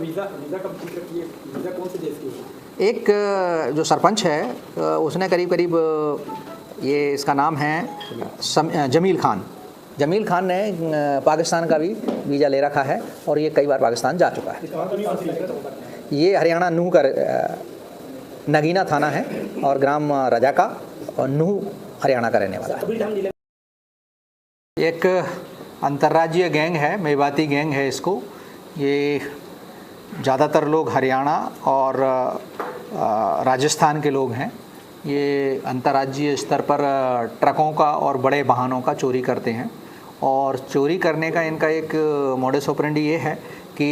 Visa visa कब की है? वीज़ा कौन से देश की है? एक जो सरपंच है उसने करीब करीब ये इसका नाम है जमील खान। जमील खान ने पाकिस्तान का भी वीज़ा ले रखा है और ये कई बार पाकिस्तान जा चुका है। ये हरियाणा नूह का नगीना थाना है और ग्राम रजाका और नूह हरियाणा का रहने वाला है। एक अंतर्राज्यीय गैंग है, मेवाती गैंग है इसको। ये ज़्यादातर लोग हरियाणा और राजस्थान के लोग हैं। ये अंतर्राज्यीय स्तर पर ट्रकों का और बड़े वाहनों का चोरी करते हैं और चोरी करने का इनका एक मोडस ऑपरेंडी ये है कि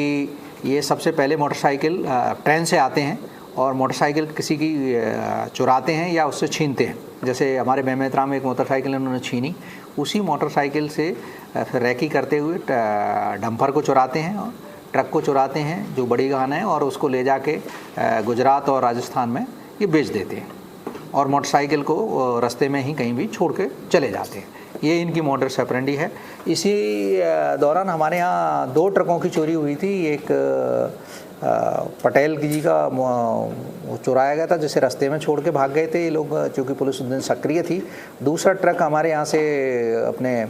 ये सबसे पहले मोटरसाइकिल ट्रेन से आते हैं और मोटरसाइकिल किसी की चुराते हैं या उससे छीनते हैं। जैसे हमारे बेमेतरा में एक मोटरसाइकिल इन्होंने छीनी, उसी मोटरसाइकिल से फिर रैकी करते हुए डंपर को चुराते हैं, ट्रक को चुराते हैं जो बड़ी गान है और उसको ले जाके गुजरात और राजस्थान में ये बेच देते हैं और मोटरसाइकिल को रास्ते में ही कहीं भी छोड़ के चले जाते हैं। ये इनकी मोडस ऑपरेंडी है। इसी दौरान हमारे यहाँ 2 ट्रकों की चोरी हुई थी। एक पटेल जी का चुराया गया था जिसे रास्ते में छोड़ के भाग गए थे ये लोग, चूँकि पुलिस उस दिन सक्रिय थी। दूसरा ट्रक हमारे यहाँ से अपने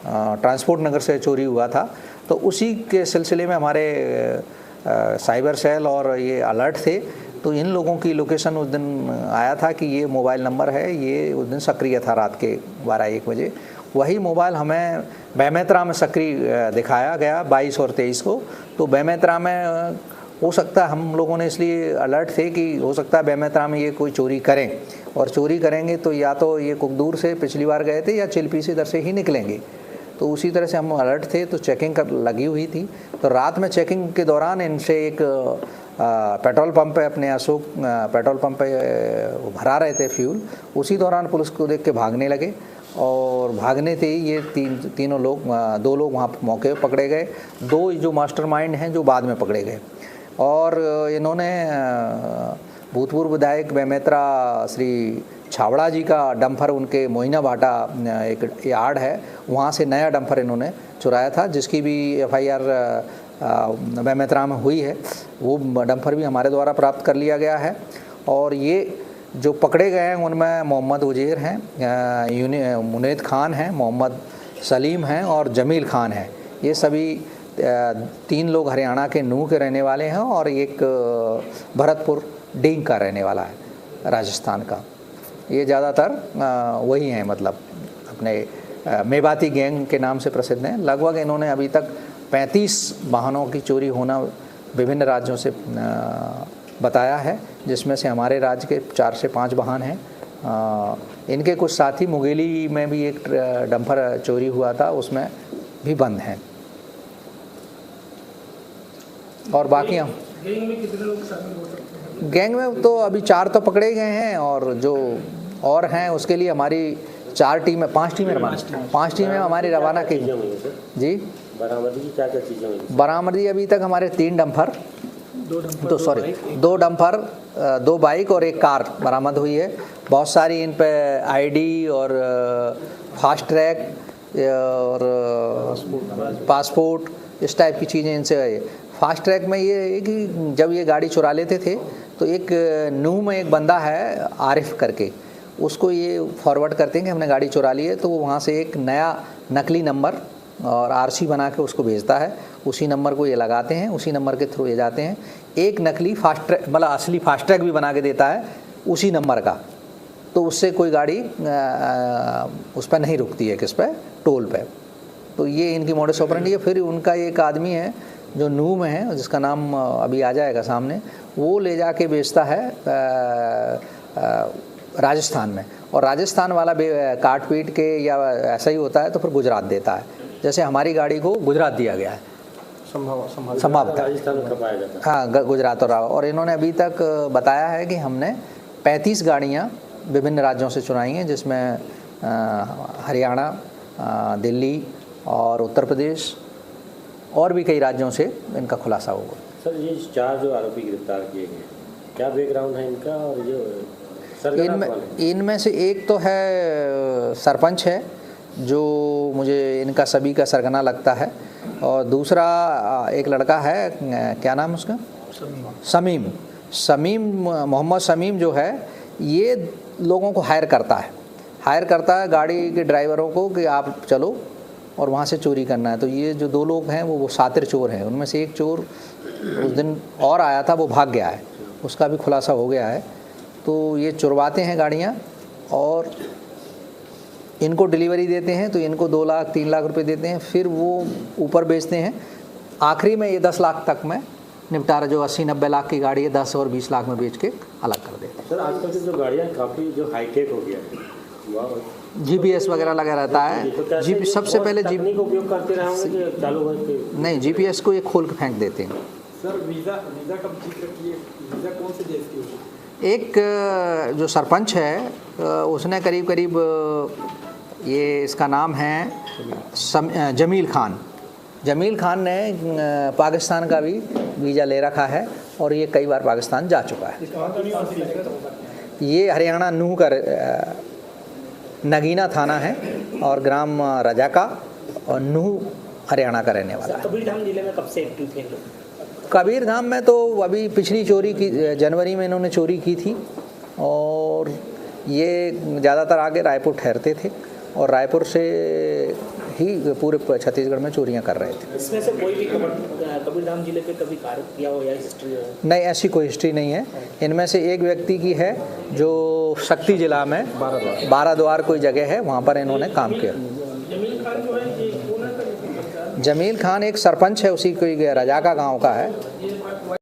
ट्रांसपोर्ट नगर से चोरी हुआ था, तो उसी के सिलसिले में हमारे साइबर सेल और ये अलर्ट थे। तो इन लोगों की लोकेशन उस दिन आया था कि ये मोबाइल नंबर है, ये उस दिन सक्रिय था रात के 12-1 बजे। वही मोबाइल हमें बेमेतरा में सक्रिय दिखाया गया 22 और 23 को। तो बेमेतरा में हो सकता है, हम लोगों ने इसलिए अलर्ट थे कि हो सकता है बेमेतरा में ये कोई चोरी करें और चोरी करेंगे तो या तो ये कुकदूर से पिछली बार गए थे या चिल्पी से इधर से ही निकलेंगे। तो उसी तरह से हम अलर्ट थे, तो चेकिंग लगी हुई थी। तो रात में चेकिंग के दौरान इनसे एक पेट्रोल पंप पे, अपने अशोक पेट्रोल पंप पे भरा रहे थे फ्यूल। उसी दौरान पुलिस को देख के भागने लगे और भागने थे ये तीनों लोग, 2 लोग वहाँ मौके पे पकड़े गए, 2 जो मास्टरमाइंड हैं जो बाद में पकड़े गए। और इन्होंने भूतपूर्व विधायक बेमेतरा श्री छावड़ा जी का डंपर, उनके मोइना भाटा एक यार्ड है, वहाँ से नया डंपर इन्होंने चुराया था, जिसकी भी FIR बेमेतरा में हुई है। वो डंपर भी हमारे द्वारा प्राप्त कर लिया गया है। और ये जो पकड़े गए हैं उनमें मोहम्मद उजेर हैं, मुनेद खान हैं, मोहम्मद सलीम हैं और जमील खान हैं। ये सभी 3 लोग हरियाणा के नूह के रहने वाले हैं और एक भरतपुर डींग का रहने वाला है राजस्थान का। ये ज़्यादातर वही हैं, मतलब अपने मेवाती गैंग के नाम से प्रसिद्ध हैं। लगभग इन्होंने अभी तक 35 वाहनों की चोरी होना विभिन्न राज्यों से बताया है, जिसमें से हमारे राज्य के 4 से 5 वाहन हैं। इनके कुछ साथी मुगेली में भी एक डंपर चोरी हुआ था, उसमें भी बंद हैं। और बाकी हम गैंग में कितने लोग शामिल हो सकते हैं? गैंग में तो अभी 4 तो पकड़े गए हैं और जो और हैं उसके लिए हमारी 5 टीमें हमारी रवाना की जी। बरामदगी क्या-क्या चीज़ें हुई? बरामदगी अभी तक हमारे 3 डंपर, 2 डंपर, 2 बाइक और 1 कार बरामद हुई है। बहुत सारी इन पे ID और फास्ट ट्रैक और पासपोर्ट इस टाइप की चीज़ें इनसे है। फास्ट ट्रैक में ये है कि जब ये गाड़ी चुरा लेते थे तो एक नूह में एक बंदा है आरिफ करके, उसको ये फॉरवर्ड करते हैं कि हमने गाड़ी चुरा ली है, तो वो वहाँ से एक नया नकली नंबर और RC बना के उसको भेजता है। उसी नंबर को ये लगाते हैं, उसी नंबर के थ्रू ये जाते हैं। एक नकली फास्ट ट्रैक, मतलब असली फास्ट ट्रैक भी बना के देता है उसी नंबर का, तो उससे कोई गाड़ी उस पर नहीं रुकती है, किस पे, टोल पे। तो ये इनकी मोडस ऑपरेंडी है। फिर उनका एक आदमी है जो नूह में है, जिसका नाम अभी आ जाएगा सामने, वो ले जाके बेचता है राजस्थान में, और राजस्थान वाला काट पीट के या ऐसा ही होता है तो फिर गुजरात देता है। जैसे हमारी गाड़ी को गुजरात दिया गया है संभवतः, हाँ गुजरात। और इन्होंने अभी तक बताया है कि हमने 35 गाड़ियाँ विभिन्न राज्यों से चुराई हैं, जिसमें हरियाणा, दिल्ली और उत्तर प्रदेश और भी कई राज्यों से इनका खुलासा होगा। सर, ये 4 जो आरोपी गिरफ्तार किए गए, क्या बैकग्राउंड है इनका? और जो इनमें से एक तो है सरपंच है, जो मुझे इनका सभी का सरगना लगता है। और दूसरा एक लड़का है, क्या नाम है उसका, शमीम, मोहम्मद शमीम जो है, ये लोगों को हायर करता है गाड़ी के ड्राइवरों को कि आप चलो और वहाँ से चोरी करना है। तो ये जो 2 लोग हैं वो शातिर चोर हैं। उनमें से एक चोर उस दिन और आया था, वो भाग गया है, उसका भी खुलासा हो गया है। तो ये चुरवाते हैं गाड़ियाँ और इनको डिलीवरी देते हैं, तो इनको 2 लाख 3 लाख रुपए देते हैं, फिर वो ऊपर बेचते हैं। आखिरी में ये 10 लाख तक में निपटारा, जो 80-90 लाख की गाड़ी है 10 और 20 लाख में बेच के अलग कर देते हैं। सर आजकल की जो गाड़ियाँ काफ़ी जो हाईटेक हो गया है, GPS वगैरह लगा रहता है। जीपी सबसे पहले तकनीक उपयोग करते रहे होंगे कि चालू करके नहीं, GPS को ये खोल के फेंक देते हैं। सर वीज़ा का जिक्र किए, वीज़ा कौन से देश की होगी? एक जो सरपंच है उसने करीब ये इसका नाम है जमील खान ने पाकिस्तान का भी वीज़ा ले रखा है और ये कई बार पाकिस्तान जा चुका है। ये हरियाणा नूह का नगीना थाना है और ग्राम रजाका और नूह हरियाणा का रहने वाला है। कबीरधाम जिले में कब से एक्टिव थे लोग? कबीरधाम में तो अभी पिछली चोरी की जनवरी में इन्होंने चोरी की थी और ये ज़्यादातर आगे रायपुर ठहरते थे और रायपुर से ही पूरे छत्तीसगढ़ में चोरियां कर रहे थे। इसमें से कोई भी कबीरधाम जिले पे कभी कार्य किया हो या हिस्ट्री हो? नहीं, ऐसी कोई हिस्ट्री नहीं है। इनमें से एक व्यक्ति की है जो शक्ति जिला में बाराद्वार कोई जगह है, वहाँ पर इन्होंने काम किया। जमील खान एक सरपंच है, उसी कोई रजाका गांव का है